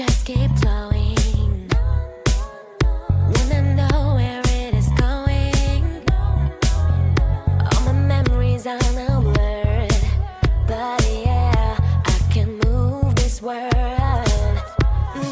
just keep flowing. Wanna know where it is going. All my memories are now blurred, but yeah, I can move this world.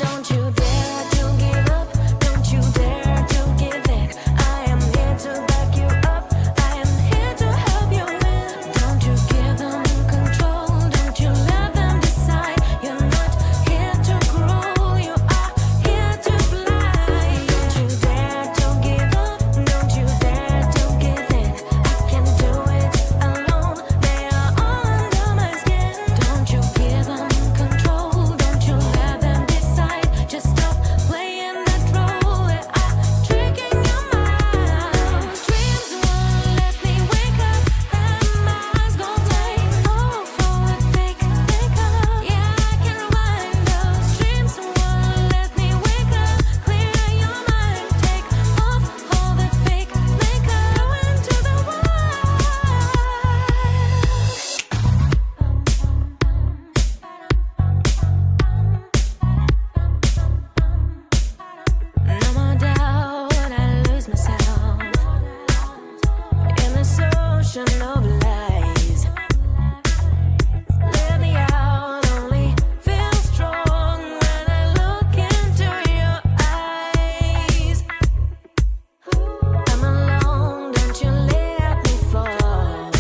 Don't you dare to give up, don't you dare to give in. I am here to back you up, I am here to help you win. Don't you give them control, don't you let them decide. You're not here to grow, you are here to fly. Don't you dare to give up, don't you dare to give in. I can do it alone, they are all under my skin. Don't you give them control, don't you let them decide. Just stop playing that role, they are tricking your mind. Dreams won't let me wake up, and my eyes go blank. Oh, forward, fake, make up. Yeah, I can rewind. Those dreams won't let me wake up. Clear your mind, take off all that fake makeup. Go into the wild. No more doubt, I lose myself in this ocean of lies. Let me out, only feel strong when I look into your eyes. I'm alone, don't you let me fall.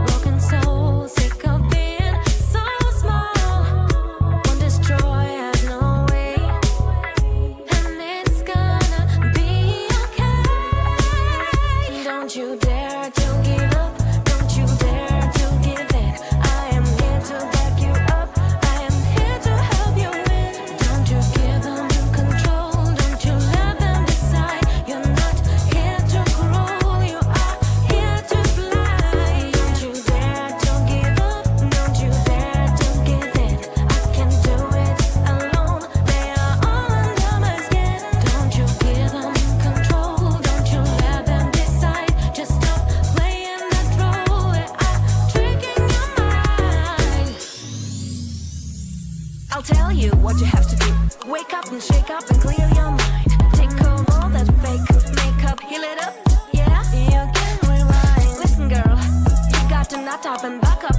Broken soul, sick of being so small. Won't destroy, has no way, and it's gonna be okay. Don't you dare to give up, don't you dare to give in. I am here to back you up, I am here to help you win. Don't you give them control, don't you let them decide. You're not here to grow, you are here to fly. Don't you dare to give up, don't you dare to give in. I can do it alone, they are all under my skin. Don't you give them control, don't you let them decide. Just stop playing that role, they are tricking your mind. I'll tell you what you have to do. Wake up and shake up and clear your mind. Take off all that fake makeup, heal it up, yeah, you can rewind. Listen girl, you've got to nut up and back up